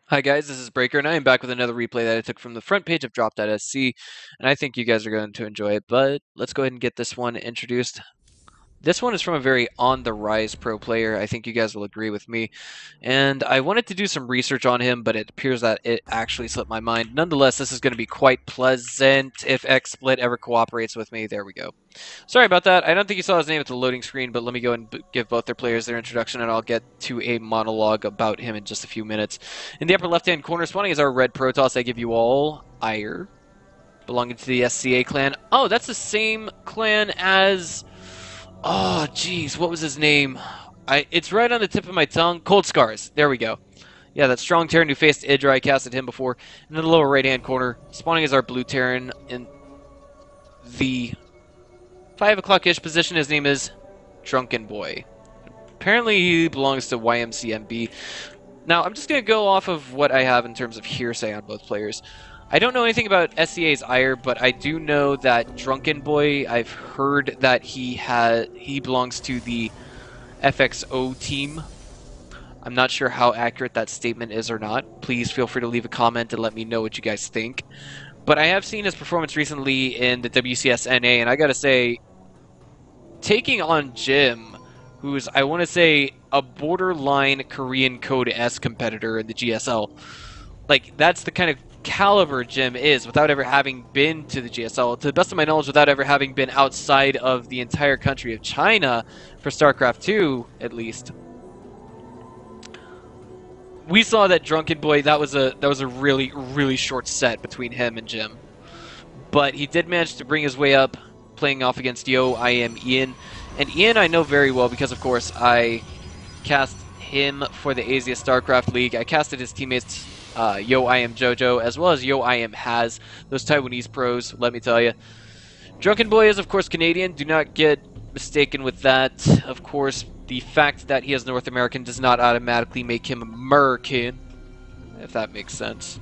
Hi guys, this is Breaker, and I am back with another replay that I took from the front page of Drop.sc, and I think you guys are going to enjoy it, but let's go ahead and get this one introduced. This one is from a very on-the-rise pro player. I think you guys will agree with me. And I wanted to do some research on him, but it appears that it actually slipped my mind. Nonetheless, this is going to be quite pleasant if XSplit ever cooperates with me. There we go. Sorry about that. I don't think you saw his name at the loading screen, but let me go and give both their players their introduction, and I'll get to a monologue about him in just a few minutes. In the upper left-hand corner, spawning is our red Protoss. I give you all AiuR, belonging to the SCA clan. Oh, that's the same clan as... Oh, jeez, what was his name? It's right on the tip of my tongue. Cold Scars. There we go. Yeah, that strong Terran who faced Idra. I casted him before. In the lower right-hand corner, spawning is our blue Terran in the 5 o'clock-ish position. His name is Drunkenboy. Apparently, he belongs to YMCMB. Now, I'm just going to go off of what I have in terms of hearsay on both players. I don't know anything about SCA's AiuR, but I do know that Drunkenboy, I've heard that he belongs to the FXO team. I'm not sure how accurate that statement is or not. Please feel free to leave a comment and let me know what you guys think. But I have seen his performance recently in the WCS NA, and I gotta say, taking on Jim, who's, I want to say, a borderline Korean Code S competitor in the GSL, like, that's the kind of caliber Jim is without ever having been to the GSL. To the best of my knowledge, without ever having been outside of the entire country of China for Starcraft 2, at least. We saw that Drunkenboy, that was a really, really short set between him and Jim. But he did manage to bring his way up, playing off against Ian. And Ian I know very well because, of course, I cast him for the ASIA Starcraft League. I casted his teammates Jojo, as well as Has, those Taiwanese pros, let me tell you. Drunkenboy is, of course, Canadian. Do not get mistaken with that. Of course, the fact that he is North American does not automatically make him American, if that makes sense.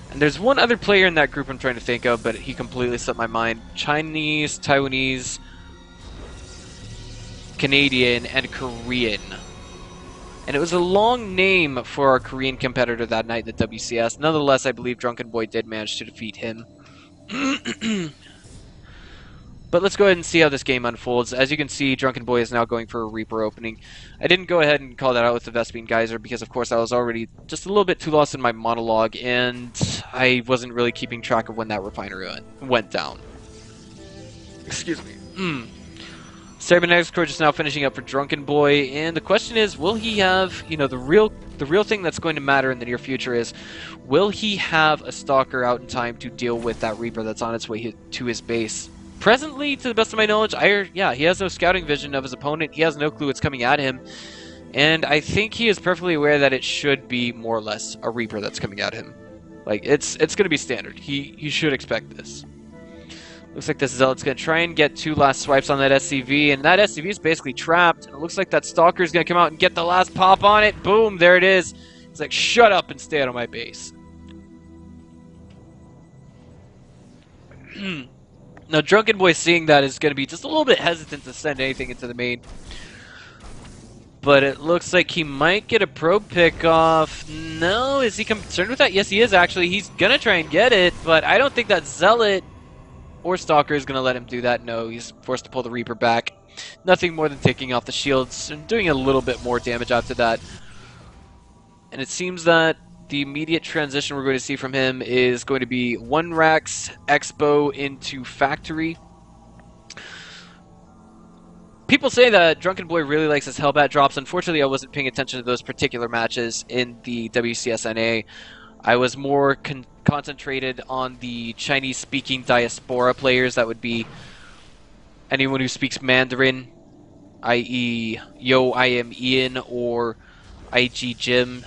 And there's one other player in that group I'm trying to think of, but he completely slipped my mind. Chinese, Taiwanese, Canadian, and Korean. And it was a long name for our Korean competitor that night in the WCS. Nonetheless, I believe Drunkenboy did manage to defeat him. But let's go ahead and see how this game unfolds. As you can see, Drunkenboy is now going for a Reaper opening. I didn't go ahead and call that out with the Vespene Geyser because, of course, I was already just a little bit too lost in my monologue, and I wasn't really keeping track of when that refinery went down. Excuse me. Cybernetics Core just now finishing up for Drunkenboy, and the question is, will he have, you know, the real thing that's going to matter in the near future is, will he have a Stalker out in time to deal with that Reaper that's on its way to his base? Presently, to the best of my knowledge, yeah, he has no scouting vision of his opponent. He has no clue what's coming at him, and I think he is perfectly aware that it should be more or less a Reaper that's coming at him. Like, it's going to be standard. He should expect this. Looks like this Zealot's going to try and get 2 last swipes on that SCV, and that SCV is basically trapped. And it looks like that Stalker is going to come out and get the last pop on it. Boom, there it is. It's like, shut up and stay out of my base. Now, Drunkenboy seeing that is going to be just a little bit hesitant to send anything into the main. But it looks like he might get a probe pick off. No, is he concerned with that? Yes, he is, actually. He's going to try and get it, but I don't think that Zealot or Stalker is going to let him do that. No, he's forced to pull the Reaper back. Nothing more than taking off the shields and doing a little bit more damage after that. And it seems that the immediate transition we're going to see from him is going to be 1 Rax Expo into Factory. People say that Drunkenboy really likes his Hellbat drops. Unfortunately, I wasn't paying attention to those particular matches in the WCSNA. I was more concentrated on the Chinese-speaking diaspora players. That would be anyone who speaks Mandarin, i.e. I am Ian or IG Jim.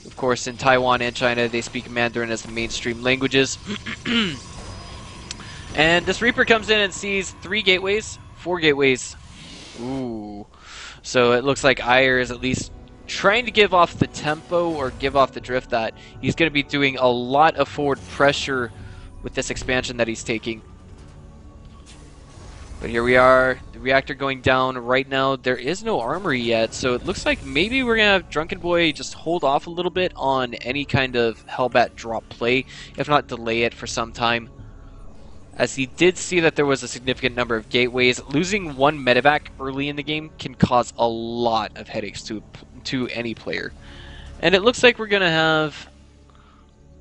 Of course, in Taiwan and China, they speak Mandarin as the mainstream languages. And this Reaper comes in and sees 3 gateways, 4 gateways. Ooh. So it looks like AiuR is at least trying to give off the tempo or give off the drift that he's going to be doing a lot of forward pressure with this expansion that he's taking. But here we are, the reactor going down right now. There is no armory yet, so it looks like maybe we're going to have Drunkenboy just hold off a little bit on any kind of Hellbat drop play, if not delay it for some time. As he did see that there was a significant number of gateways, losing one medevac early in the game can cause a lot of headaches to any player. And it looks like we're going to have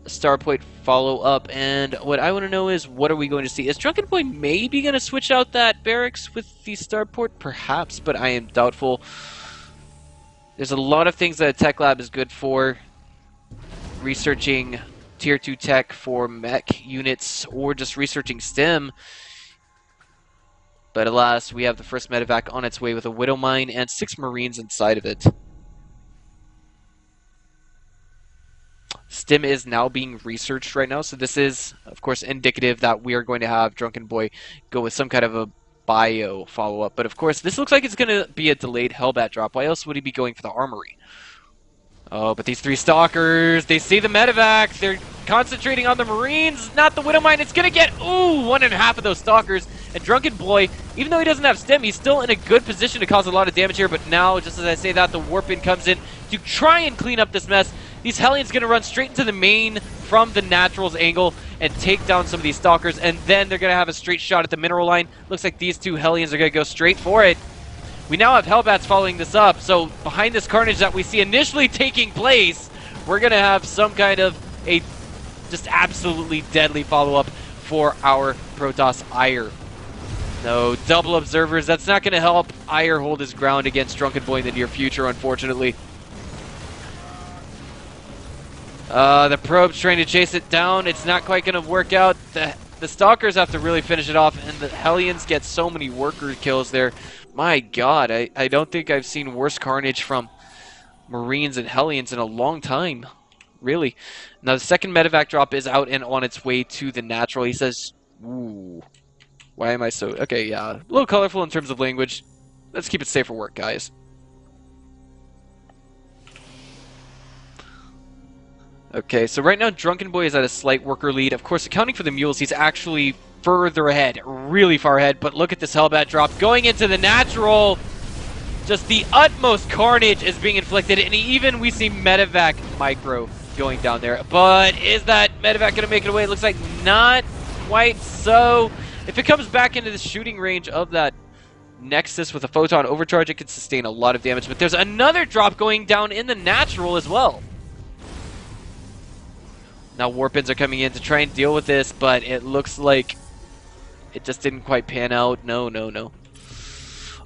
a Starpoint follow up, and what I want to know is, what are we going to see? Is Drunkenboy maybe going to switch out that barracks with the Starport? Perhaps, but I am doubtful. There's a lot of things that a tech lab is good for. Researching tier 2 tech for mech units, or just researching STEM. But alas, we have the first medevac on its way with a Widow Mine and 6 Marines inside of it. STEM is now being researched right now, so this is, of course, indicative that we are going to have Drunkenboy go with some kind of a bio follow-up. But of course, this looks like it's going to be a delayed Hellbat drop. Why else would he be going for the armory? Oh, but these 3 stalkers, they see the medevac. They're concentrating on the Marines, not the Widow Mine. It's going to get, ooh, 1.5 of those stalkers. And Drunkenboy, even though he doesn't have STEM, he's still in a good position to cause a lot of damage here. But now, just as I say that, the Warpin comes in to try and clean up this mess. These Hellions going to run straight into the main from the Naturals angle and take down some of these stalkers. And then they're going to have a straight shot at the mineral line. Looks like these 2 Hellions are going to go straight for it. We now have Hellbats following this up, so behind this carnage that we see initially taking place, we're going to have some kind of a just absolutely deadly follow-up for our Protoss AiuR. No, double observers, that's not going to help AiuR hold his ground against Drunkenboy in the near future, unfortunately. The probe's trying to chase it down. It's not quite going to work out. The Stalkers have to really finish it off, and the Hellions get so many worker kills there. My god, I don't think I've seen worse carnage from Marines and Hellions in a long time. Really. Now, the second medevac drop is out and on its way to the Natural. He says, ooh, why am I so... Okay, yeah, a little colorful in terms of language. Let's keep it safe for work, guys. Okay, so right now Drunkenboy is at a slight worker lead. Of course, accounting for the mules, he's actually further ahead, really far ahead. But look at this Hellbat drop going into the Natural. Just the utmost carnage is being inflicted, and even we see medevac micro going down there. But is that medevac going to make it away? It looks like not quite so. If it comes back into the shooting range of that Nexus with a photon overcharge, it could sustain a lot of damage. But there's another drop going down in the Natural as well. Now Warpins are coming in to try and deal with this, but it looks like it just didn't quite pan out. No, no, no.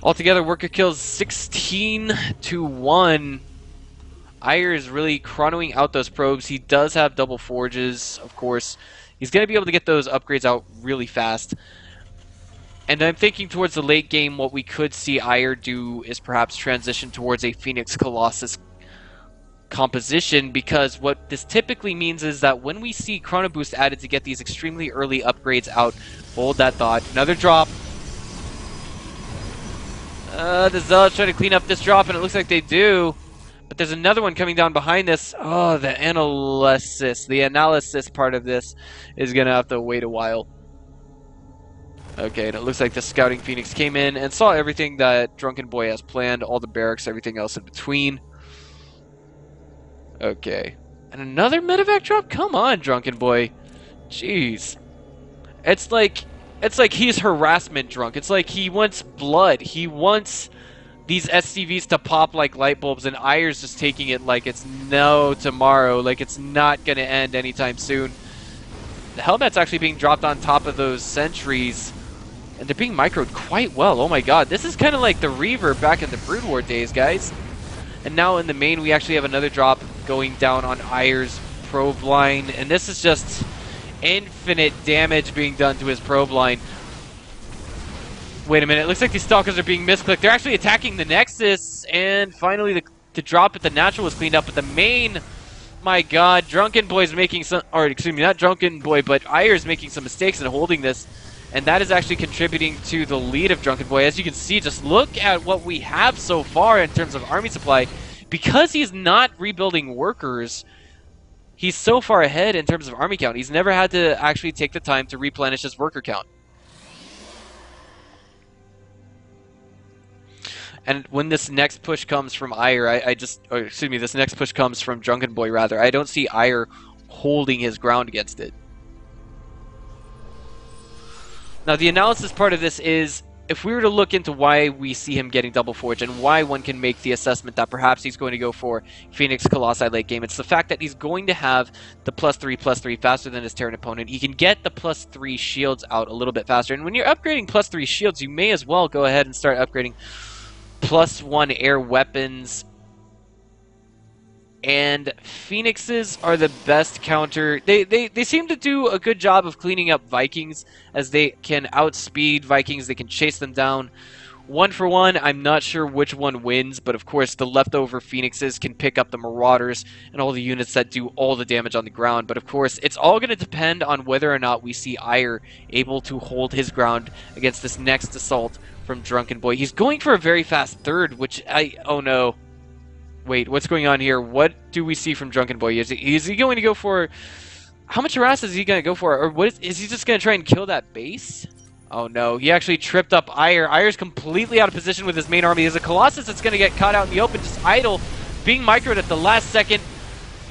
Altogether, worker kills 16 to 1. AiuR is really chronoing out those probes. He does have double forges, of course. He's going to be able to get those upgrades out really fast. And I'm thinking towards the late game, what we could see AiuR do is perhaps transition towards a Phoenix Colossus composition, because what this typically means is that when we see Chrono Boost added to get these extremely early upgrades out, hold that thought. Another drop. The Zealots trying to clean up this drop, and it looks like they do. But there's another one coming down behind this. Oh, the analysis. The analysis part of this is going to have to wait a while. Okay, and it looks like the Scouting Phoenix came in and saw everything that Drunkenboy has planned, all the barracks, everything else in between. Okay. And another medevac drop? Come on, Drunkenboy. Jeez. It's like he's harassment drunk. It's like he wants blood. He wants these SCVs to pop like light bulbs, and AiuR's just taking it like it's no tomorrow, like it's not going to end anytime soon. The Hellbat's actually being dropped on top of those sentries, and they're being microed quite well. Oh my god, this is kind of like the Reaver back in the Brood War days, guys. And now in the main, we actually have another drop going down on AiuR's probe line, and this is just infinite damage being done to his probe line. Wait a minute, it looks like these Stalkers are being misclicked. They're actually attacking the Nexus, and finally the drop at the Natural was cleaned up, but the main, my god, Drunkenboy's making some, or excuse me, not Drunkenboy, but AiuR's making some mistakes in holding this, and that is actually contributing to the lead of Drunkenboy. As you can see, just look at what we have so far in terms of army supply. Because he's not rebuilding workers, he's so far ahead in terms of army count. He's never had to actually take the time to replenish his worker count. And when this next push comes from AiuR, or excuse me, this next push comes from Drunkenboy rather, I don't see AiuR holding his ground against it. Now, the analysis part of this is, if we were to look into why we see him getting Double Forge and why one can make the assessment that perhaps he's going to go for Phoenix Colossi late game, it's the fact that he's going to have the +3/+3 faster than his Terran opponent. He can get the +3 shields out a little bit faster. And when you're upgrading +3 shields, you may as well go ahead and start upgrading +1 air weapons. And Phoenixes are the best counter. They seem to do a good job of cleaning up Vikings, as they can outspeed Vikings. They can chase them down. 1-for-1, I'm not sure which one wins, but of course the leftover Phoenixes can pick up the Marauders and all the units that do all the damage on the ground. But of course, it's all going to depend on whether or not we see AiuR able to hold his ground against this next assault from Drunkenboy. He's going for a very fast third, which oh no. Wait, what's going on here? What do we see from Drunkenboy? Is he going to go for... How much harass is he going to go for? Or what is he just going to try and kill that base? Oh no, he actually tripped up AiuR. AiuR's completely out of position with his main army. There's a Colossus that's going to get caught out in the open, just idle, being microed at the last second.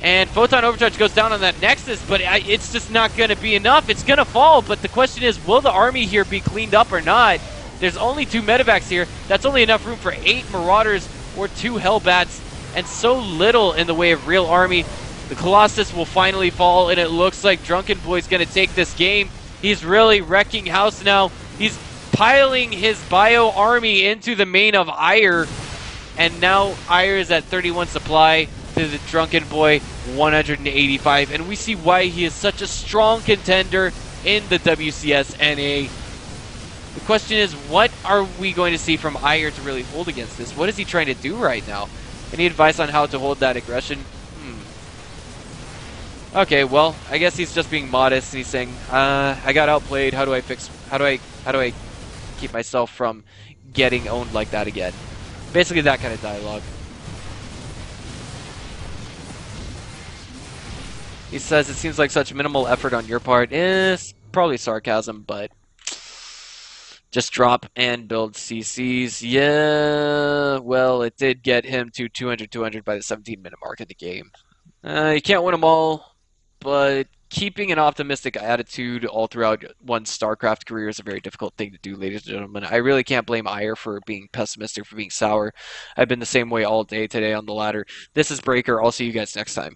And Photon Overcharge goes down on that Nexus, but it's just not going to be enough. It's going to fall, but the question is, will the army here be cleaned up or not? There's only 2 medevacs here. That's only enough room for 8 Marauders or 2 Hellbats, and so little in the way of real army. The Colossus will finally fall, and it looks like Drunkenboy's going to take this game. He's really wrecking house now. He's piling his bio army into the main of AiuR, and now AiuR is at 31 supply to the Drunkenboy 185, and we see why he is such a strong contender in the WCS NA. The question is, what are we going to see from AiuR to really hold against this? What is he trying to do right now? Any advice on how to hold that aggression? Okay, well, I guess he's just being modest, and he's saying, I got outplayed. How do I keep myself from getting owned like that again? Basically that kind of dialogue. He says, it seems like such minimal effort on your part. It's probably sarcasm, but just drop and build CCs. Yeah, well, it did get him to 200 by the 17-minute mark of the game. You can't win them all, but keeping an optimistic attitude all throughout one's StarCraft career is a very difficult thing to do, ladies and gentlemen. I really can't blame AiuR for being pessimistic, for being sour. I've been the same way all day today on the ladder. This is Breaker. I'll see you guys next time.